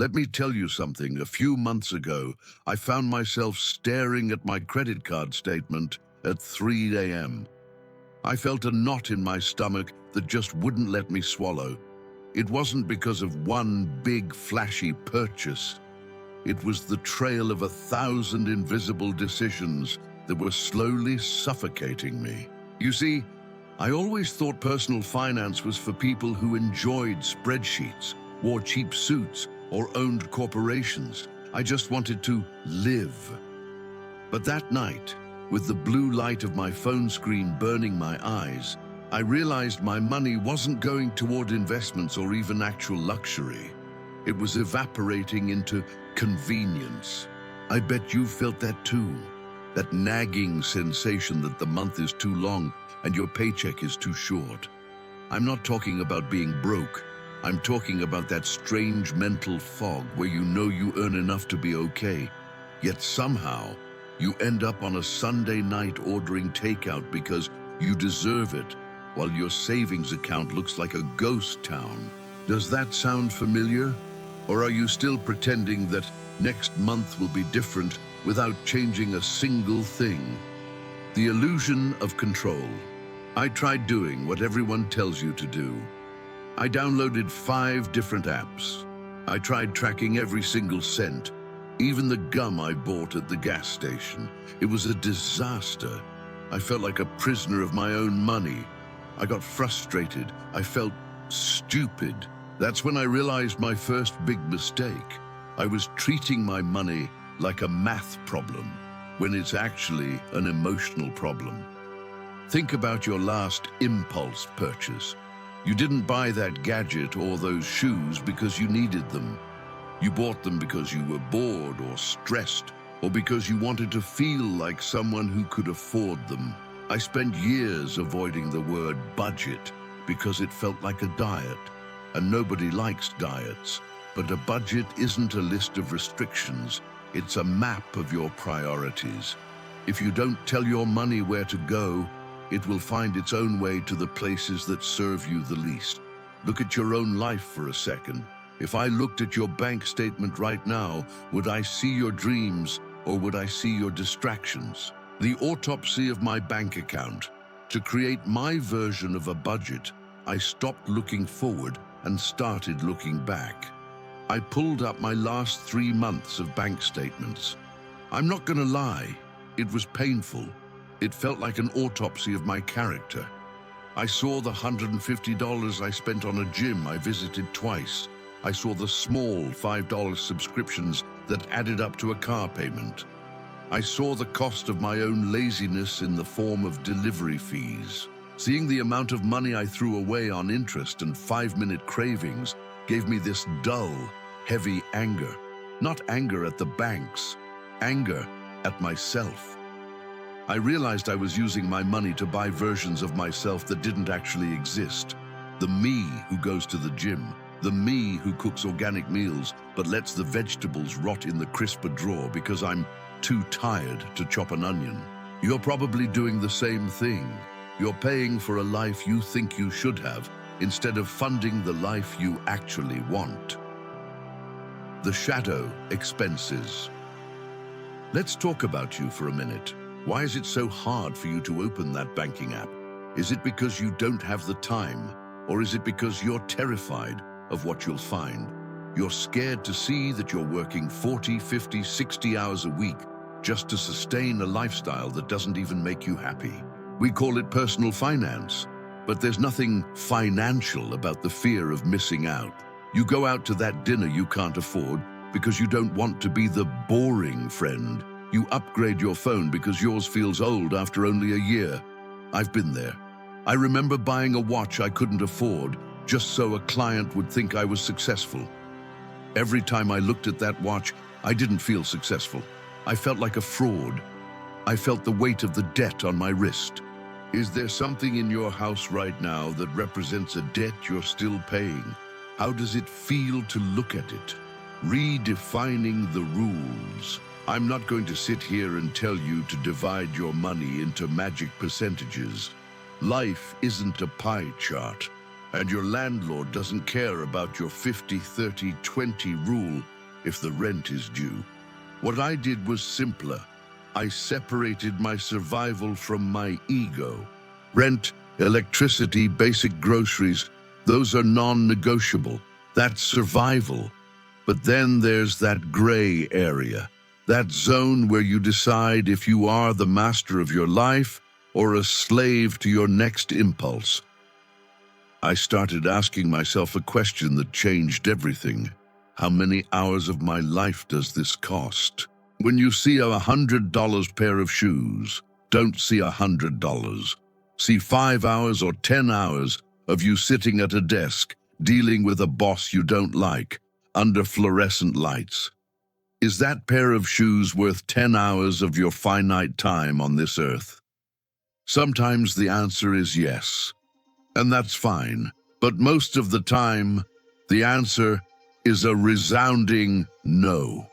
Let me tell you something. A few months ago, I found myself staring at my credit card statement at 3 a.m. I felt a knot in my stomach that just wouldn't let me swallow. It wasn't because of one big flashy purchase. It was the trail of 1,000 invisible decisions that were slowly suffocating me. You see, I always thought personal finance was for people who enjoyed spreadsheets, wore cheap suits, or owned corporations. I just wanted to live. But that night, with the blue light of my phone screen burning my eyes, I realized my money wasn't going toward investments or even actual luxury. It was evaporating into convenience. I bet you felt that too. That nagging sensation that the month is too long and your paycheck is too short. I'm not talking about being broke. I'm talking about that strange mental fog where you know you earn enough to be okay, yet somehow you end up on a Sunday night ordering takeout because you deserve it, while your savings account looks like a ghost town. Does that sound familiar? Or are you still pretending that next month will be different without changing a single thing? The illusion of control. I tried doing what everyone tells you to do. I downloaded 5 different apps. I tried tracking every single cent, even the gum I bought at the gas station. It was a disaster. I felt like a prisoner of my own money. I got frustrated. I felt stupid. That's when I realized my first big mistake. I was treating my money like a math problem, when it's actually an emotional problem. Think about your last impulse purchase. You didn't buy that gadget or those shoes because you needed them. You bought them because you were bored or stressed, or because you wanted to feel like someone who could afford them. I spent years avoiding the word budget because it felt like a diet, and nobody likes diets. But a budget isn't a list of restrictions, it's a map of your priorities. If you don't tell your money where to go, it will find its own way to the places that serve you the least. Look at your own life for a second. If I looked at your bank statement right now, would I see your dreams or would I see your distractions? The autopsy of my bank account. To create my version of a budget, I stopped looking forward and started looking back. I pulled up my last 3 months of bank statements. I'm not gonna lie, it was painful. It felt like an autopsy of my character. I saw the $150 I spent on a gym I visited twice. I saw the small $5 subscriptions that added up to a car payment. I saw the cost of my own laziness in the form of delivery fees. Seeing the amount of money I threw away on interest and 5-minute cravings gave me this dull, heavy anger. Not anger at the banks, anger at myself. I realized I was using my money to buy versions of myself that didn't actually exist. The me who goes to the gym, the me who cooks organic meals but lets the vegetables rot in the crisper drawer because I'm too tired to chop an onion. You're probably doing the same thing. You're paying for a life you think you should have instead of funding the life you actually want. The shadow expenses. Let's talk about you for a minute. Why is it so hard for you to open that banking app? Is it because you don't have the time? Or is it because you're terrified of what you'll find? You're scared to see that you're working 40, 50, 60 hours a week just to sustain a lifestyle that doesn't even make you happy. We call it personal finance, but there's nothing financial about the fear of missing out. You go out to that dinner you can't afford because you don't want to be the boring friend. You upgrade your phone because yours feels old after only a year. I've been there. I remember buying a watch I couldn't afford just so a client would think I was successful. Every time I looked at that watch, I didn't feel successful. I felt like a fraud. I felt the weight of the debt on my wrist. Is there something in your house right now that represents a debt you're still paying? How does it feel to look at it? Redefining the rules. I'm not going to sit here and tell you to divide your money into magic percentages. Life isn't a pie chart. And your landlord doesn't care about your 50-30-20 rule if the rent is due. What I did was simpler. I separated my survival from my ego. Rent, electricity, basic groceries, those are non-negotiable. That's survival. But then there's that gray area, that zone where you decide if you are the master of your life or a slave to your next impulse. I started asking myself a question that changed everything. How many hours of my life does this cost? When you see $100 pair of shoes, don't see $100. See 5 hours or 10 hours of you sitting at a desk, dealing with a boss you don't like, under fluorescent lights. Is that pair of shoes worth 10 hours of your finite time on this earth? Sometimes the answer is yes, and that's fine. But most of the time, the answer is a resounding no.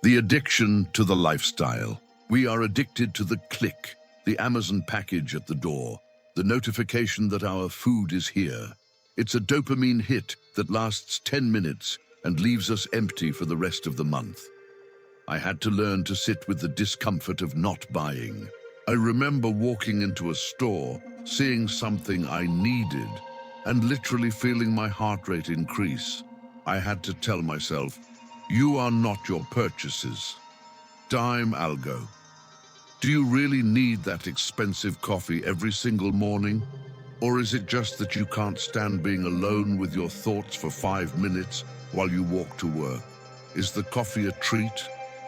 The addiction to the lifestyle. We are addicted to the click, the Amazon package at the door, the notification that our food is here. It's a dopamine hit that lasts 10 minutes and leaves us empty for the rest of the month. I had to learn to sit with the discomfort of not buying. I remember walking into a store, seeing something I needed, and literally feeling my heart rate increase. I had to tell myself, you are not your purchases. Dime algo. Do you really need that expensive coffee every single morning? Or is it just that you can't stand being alone with your thoughts for 5 minutes while you walk to work? Is the coffee a treat?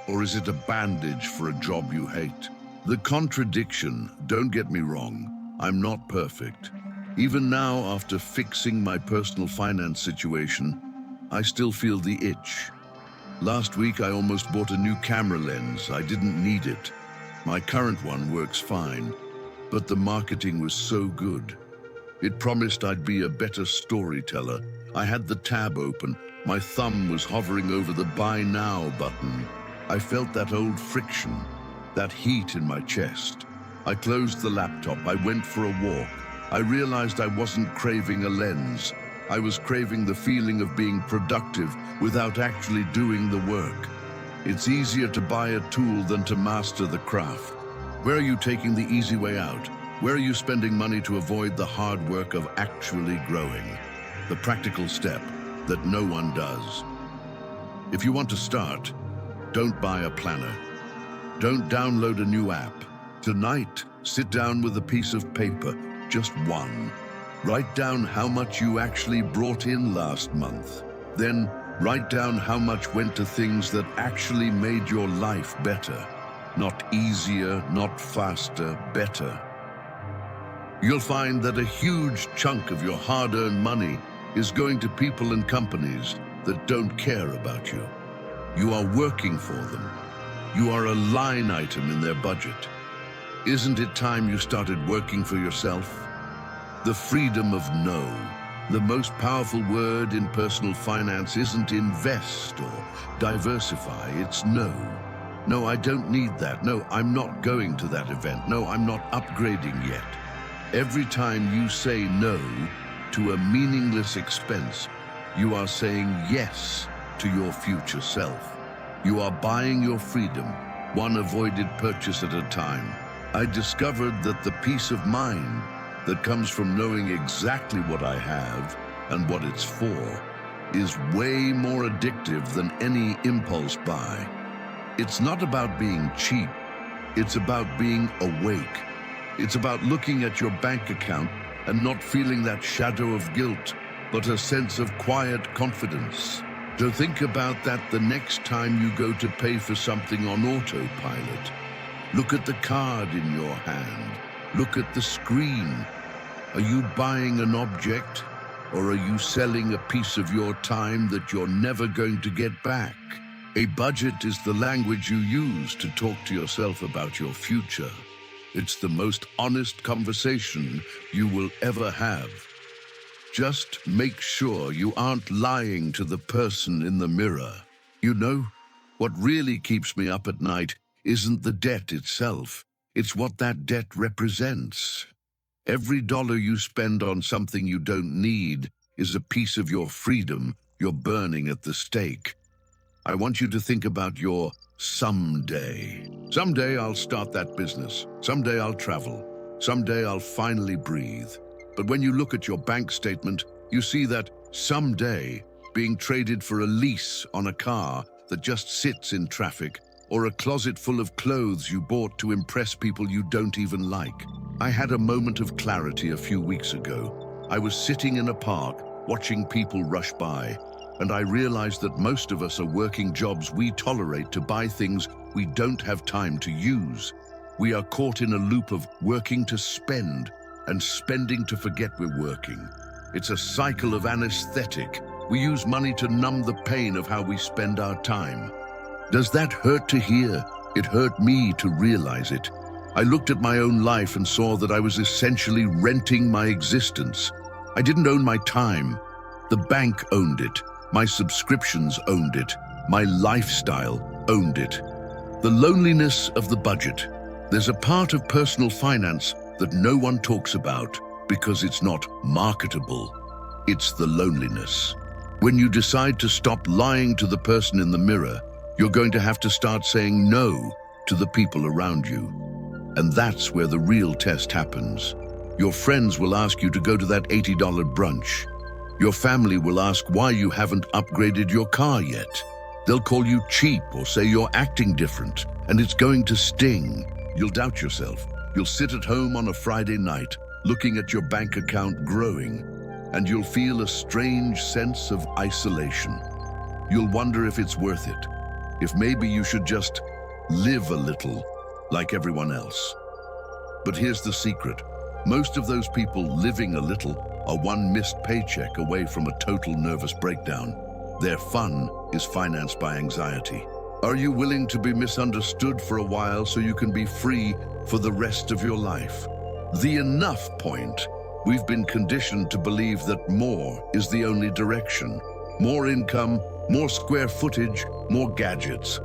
Or is it a bandage for a job you hate? The contradiction, don't get me wrong, I'm not perfect. Even now, after fixing my personal finance situation, I still feel the itch. Last week, I almost bought a new camera lens. I didn't need it. My current one works fine, but the marketing was so good. It promised I'd be a better storyteller. I had the tab open. My thumb was hovering over the Buy Now button. I felt that old friction, that heat in my chest. I closed the laptop. I went for a walk. I realized I wasn't craving a lens. I was craving the feeling of being productive without actually doing the work. It's easier to buy a tool than to master the craft. Where are you taking the easy way out? Where are you spending money to avoid the hard work of actually growing? The practical step that no one does. If you want to start, don't buy a planner. Don't download a new app. Tonight, sit down with a piece of paper, just one. Write down how much you actually brought in last month. Then write down how much went to things that actually made your life better. Not easier, not faster, better. You'll find that a huge chunk of your hard-earned money is going to people and companies that don't care about you. You are working for them. You are a line item in their budget. Isn't it time you started working for yourself? The freedom of no. The most powerful word in personal finance isn't invest or diversify, it's no. No, I don't need that. No, I'm not going to that event. No, I'm not upgrading yet. Every time you say no to a meaningless expense, you are saying yes to your future self. You are buying your freedom, one avoided purchase at a time. I discovered that the peace of mind that comes from knowing exactly what I have and what it's for is way more addictive than any impulse buy. It's not about being cheap. It's about being awake. It's about looking at your bank account and not feeling that shadow of guilt, but a sense of quiet confidence. So think about that the next time you go to pay for something on autopilot. Look at the card in your hand. Look at the screen. Are you buying an object, or are you selling a piece of your time that you're never going to get back? A budget is the language you use to talk to yourself about your future. It's the most honest conversation you will ever have. Just make sure you aren't lying to the person in the mirror. You know, what really keeps me up at night isn't the debt itself. It's what that debt represents. Every dollar you spend on something you don't need is a piece of your freedom you're burning at the stake. I want you to think about your someday. Someday I'll start that business. Someday I'll travel. Someday I'll finally breathe. But when you look at your bank statement, you see that someday being traded for a lease on a car that just sits in traffic, or a closet full of clothes you bought to impress people you don't even like. I had a moment of clarity a few weeks ago. I was sitting in a park, watching people rush by, and I realized that most of us are working jobs we tolerate to buy things we don't have time to use. We are caught in a loop of working to spend and spending to forget we're working. It's a cycle of anesthetic. We use money to numb the pain of how we spend our time. Does that hurt to hear? It hurt me to realize it. I looked at my own life and saw that I was essentially renting my existence. I didn't own my time. The bank owned it. My subscriptions owned it. My lifestyle owned it. The loneliness of the budget. There's a part of personal finance that no one talks about because it's not marketable. It's the loneliness. When you decide to stop lying to the person in the mirror, you're going to have to start saying no to the people around you. And that's where the real test happens. Your friends will ask you to go to that $80 brunch. Your family will ask why you haven't upgraded your car yet. They'll call you cheap or say you're acting different, and it's going to sting. You'll doubt yourself. You'll sit at home on a Friday night, looking at your bank account growing, and you'll feel a strange sense of isolation. You'll wonder if it's worth it, if maybe you should just live a little like everyone else. But here's the secret. Most of those people living a little are one missed paycheck away from a total nervous breakdown. Their fun is financed by anxiety. Are you willing to be misunderstood for a while so you can be free for the rest of your life? The enough point. We've been conditioned to believe that more is the only direction. More income, more square footage, more gadgets.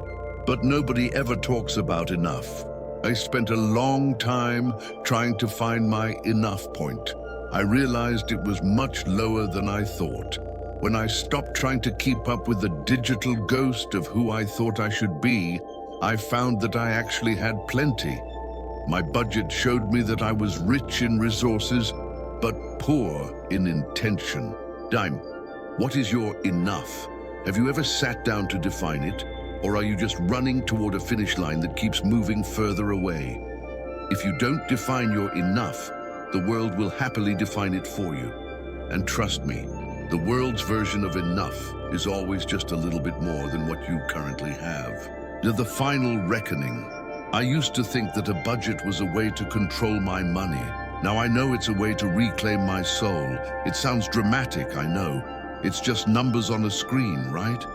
But nobody ever talks about enough. I spent a long time trying to find my enough point. I realized it was much lower than I thought. When I stopped trying to keep up with the digital ghost of who I thought I should be, I found that I actually had plenty. My budget showed me that I was rich in resources, but poor in intention. Dime, what is your enough? Have you ever sat down to define it? Or are you just running toward a finish line that keeps moving further away? If you don't define your enough, the world will happily define it for you. And trust me, the world's version of enough is always just a little bit more than what you currently have. The final reckoning. I used to think that a budget was a way to control my money. Now I know it's a way to reclaim my soul. It sounds dramatic, I know. It's just numbers on a screen, right?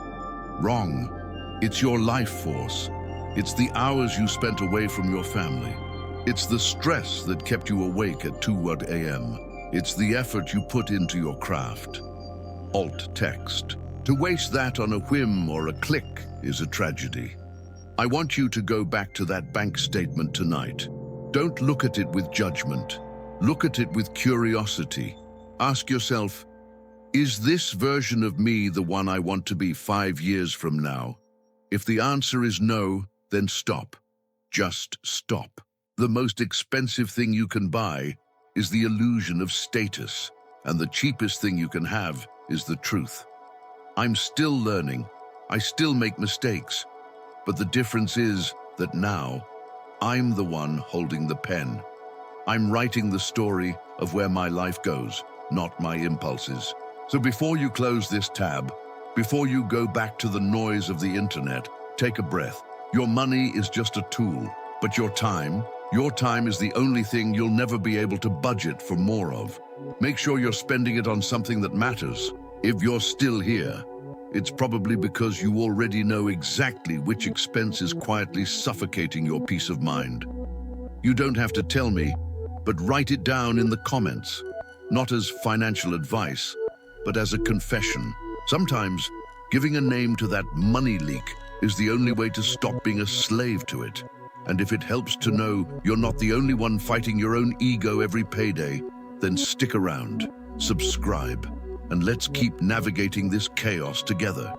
Wrong. It's your life force. It's the hours you spent away from your family. It's the stress that kept you awake at 2 a.m. It's the effort you put into your craft. Alt text. To waste that on a whim or a click is a tragedy. I want you to go back to that bank statement tonight. Don't look at it with judgment. Look at it with curiosity. Ask yourself, is this version of me the one I want to be 5 years from now? If the answer is no, then stop. Just stop. The most expensive thing you can buy is the illusion of status, and the cheapest thing you can have is the truth. I'm still learning. I still make mistakes. But the difference is that now, I'm the one holding the pen. I'm writing the story of where my life goes, not my impulses. So before you close this tab, before you go back to the noise of the internet, take a breath. Your money is just a tool, but your time is the only thing you'll never be able to budget for more of. Make sure you're spending it on something that matters. If you're still here, it's probably because you already know exactly which expense is quietly suffocating your peace of mind. You don't have to tell me, but write it down in the comments, not as financial advice, but as a confession. Sometimes, giving a name to that money leak is the only way to stop being a slave to it. And if it helps to know you're not the only one fighting your own ego every payday, then stick around, subscribe, and let's keep navigating this chaos together.